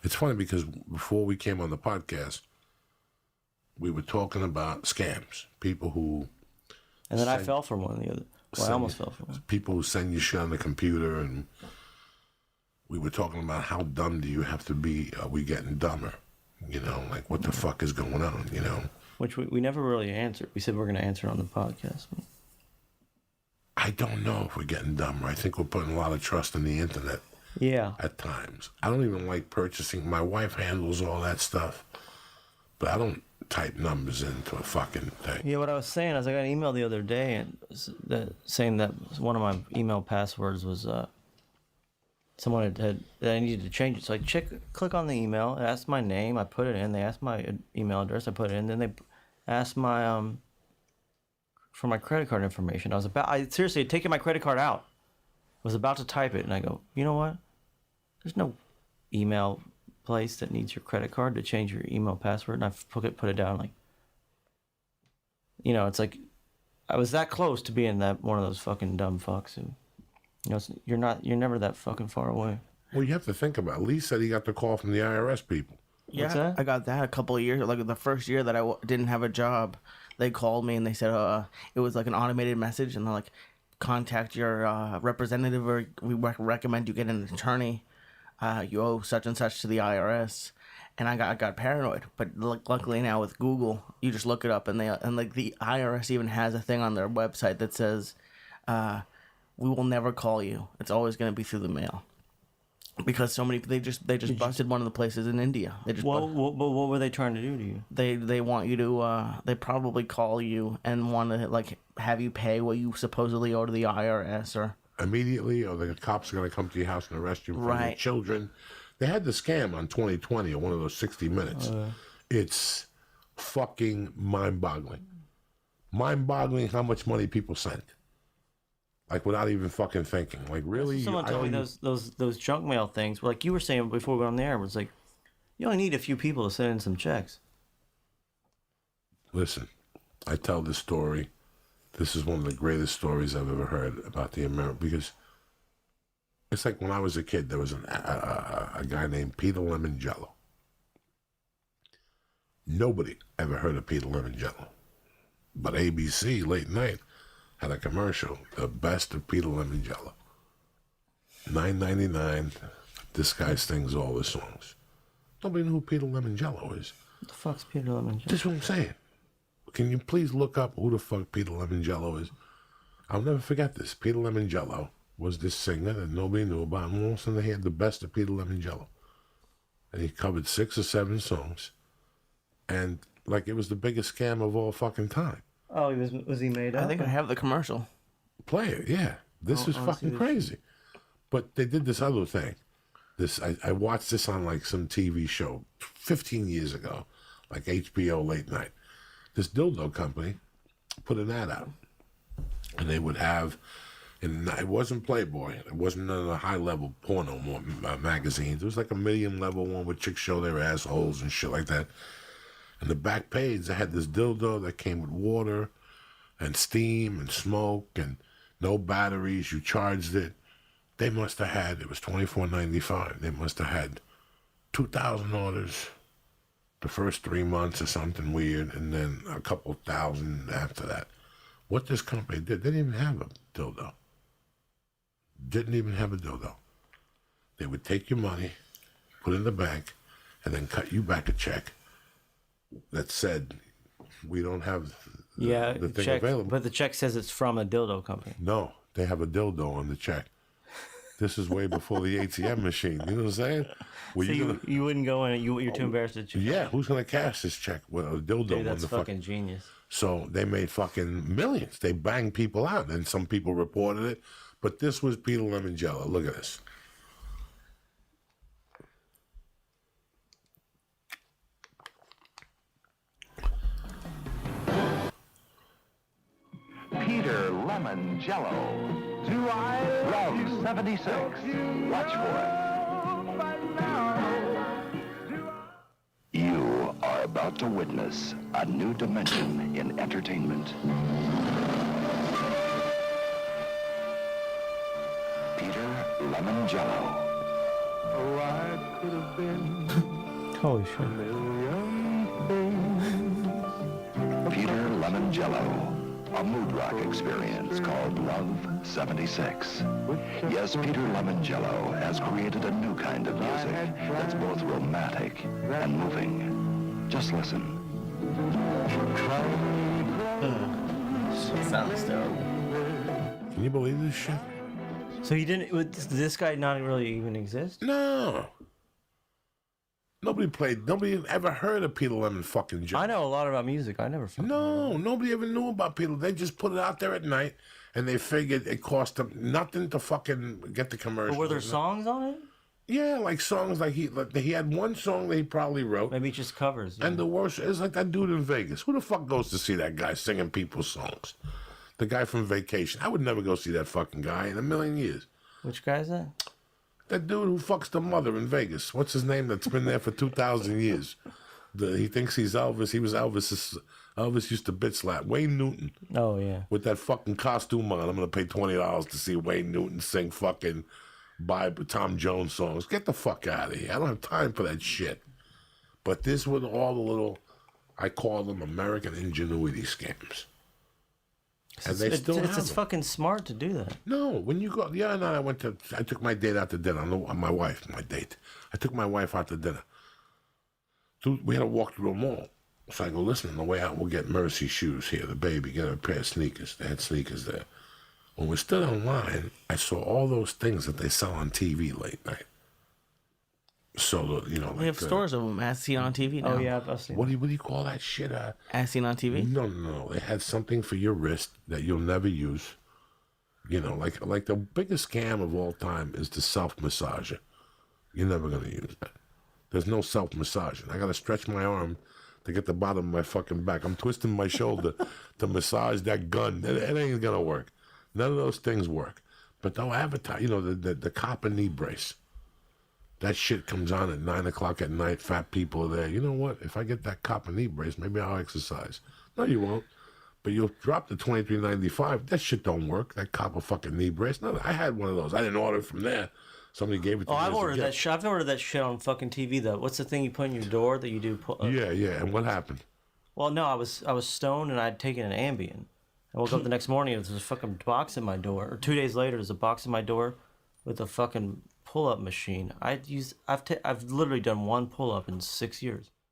It's funny because before we came on the podcast, we were talking about scams. People who... And then I fell for one the other... Well, I almost fell for one. People who send you shit on the computer, and we were talking about how dumb do you have to be? Are we getting dumber? You know, like what the fuck is going on, you know? Which we never really answered. We said we're going to answer on the podcast. I don't know if we're getting dumber. I think we're putting a lot of trust in the internet. Yeah. At times. I don't even like purchasing. My wife handles all that stuff, but I don't type numbers into a fucking thing. Yeah, what I was saying is I got an email the other day and saying that one of my email passwords was someone had that I needed to change it. So I click on the email, it asked my name, I put it in. They asked my email address, I put it in. Then they asked my for my credit card information. I seriously had taken my credit card out. I was about to type it, and I go, you know what? There's no email place that needs your credit card to change your email password. And I put it down, like, you know, it's like I was that close to being that one of those fucking dumb fucks. And you know, you're never that fucking far away. Well, you have to think about it. Lee said he got the call from the IRS people. Yeah, What's that? I got that a couple of years, like the first year that I didn't have a job. They called me and they said it was like an automated message, and they're like, contact your representative, or we recommend you get an attorney. You owe such and such to the IRS. And I got paranoid, but luckily now with Google, you just look it up, and like the IRS even has a thing on their website that says, "We will never call you. It's always going to be through the mail." Because so many they just busted one of the places in India. They just what were they trying to do to you? They want you to they probably call you and want to like have you pay what you supposedly owe to the IRS or immediately, or the cops are going to come to your house and arrest you in front of your children. They had the scam on 2020 or one of those 60 Minutes. It's fucking mind-boggling. Mind-boggling how much money people sent. Like, without even fucking thinking. Like, really? Someone told me those junk mail things, like you were saying before we went on the air, was like, you only need a few people to send in some checks. Listen, I tell this story. This is one of the greatest stories I've ever heard about the American, because it's like when I was a kid, there was a guy named Peter Lemongello. Nobody ever heard of Peter Lemongello. But ABC, late night, had a commercial, the best of Peter Lemongello. $9.99, this guy sings all his songs. Nobody knew who Peter Lemongello is. What the fuck's Peter Lemongello? That's what I'm saying. Can you please look up who the fuck Peter Lemongello is? I'll never forget this. Peter Lemongello was this singer that nobody knew about, and all of a sudden he had the best of Peter Lemongello. And he covered 6 or 7 songs. And like it was the biggest scam of all fucking time. Oh, was he made up? I think I have the commercial. Play it, yeah. This is fucking crazy. But they did this other thing. I watched this on like some TV show 15 years ago, like HBO late night. This dildo company put an ad out, and they would have, and it wasn't Playboy, it wasn't a high-level porno magazines. It was like a medium-level one where chicks show their assholes and shit like that. And the back page, they had this dildo that came with water and steam and smoke and no batteries. You charged it. They must have had, it was $24.95. They must have had 2,000 orders the first 3 months or something weird, and then a couple thousand after that. What this company did, they didn't even have a dildo. Didn't even have a dildo. They would take your money, put it in the bank, and then cut you back a check that said, we don't have the thing check, available. But the check says it's from a dildo company. No, they have a dildo on the check. This is way before the ATM machine. You know what I'm saying? Well, so you wouldn't go in. You're too embarrassed to check. Yeah, who's going to cash this check with a dildo? Dude, that's fucking genius. So they made fucking millions. They banged people out, and some people reported it. But this was Peter Lemongello. Look at this. Peter Lemongello. Do I love 76? Watch for it. You are about to witness a new dimension in entertainment. Peter Lemongello. Oh, I could have been Holy a shit. million things. Peter Lemongello, a mood rock experience called Love 76. Yes, Peter Lemongello has created a new kind of music that's both romantic and moving. Just listen. Sounds terrible. Can you believe this shit? So he didn't. Would this guy not really even exist? No. Nobody ever heard of Peter Lemon fucking Jones. I know a lot about music. I never. Fucking No, nobody ever knew about Peter. They just put it out there at night, and they figured it cost them nothing to fucking get the commercial. But were there songs on it? Yeah, like songs like he had one song that he probably wrote. Maybe just covers. Yeah. And the worst is like that dude in Vegas. Who the fuck goes to see that guy singing people's songs? The guy from Vacation. I would never go see that fucking guy in a million years. Which guy is that? That dude who fucks the mother in Vegas. What's his name? That's been there for 2,000 years. He thinks he's Elvis. He was Elvis. Elvis used to bitch slap Wayne Newton Oh yeah. with that fucking costume on. I'm gonna pay $20 to see Wayne Newton sing fucking Tom Jones songs. Get the fuck out of here. I don't have time for that shit. But this was all the little, I call them American ingenuity scams. And they still have It's them. fucking smart to do that. No, when you go, the other night I took my date out to dinner. My wife, my date. I took my wife out to dinner. We had to walk through a mall. So I go, listen, on the way out, we'll get Mercy shoes here, the baby, get her a pair of sneakers. They had sneakers there. When we stood online, I saw all those things that they sell on TV late night. So, like We have stores of them as seen on TV now. Oh yeah, I've seen. What do you call that shit? As seen on TV? No. They had something for your wrist that you'll never use. Like the biggest scam of all time is the self-massager. You're never going to use that. There's no self-massaging. I got to stretch my arm to get the bottom of my fucking back. I'm twisting my shoulder to massage that gun. It ain't going to work. None of those things work. But they'll advertise, the copper knee brace. That shit comes on at 9 o'clock at night. Fat people are there. You know what? If I get that copper knee brace, maybe I'll exercise. No, you won't. But you'll drop the $23.95. That shit don't work. That copper fucking knee brace. No, I had one of those. I didn't order it from there. Somebody gave it to me. I've ordered that shit. I've ordered that shit on fucking TV though. What's the thing you put in your door that you do? Yeah. And what happened? Well, no, I was stoned and I'd taken an Ambien. I woke up the next morning and there's a fucking box in my door. Or 2 days later, there's a box in my door with a fucking pull-up machine. I've literally done one pull-up in 6 years.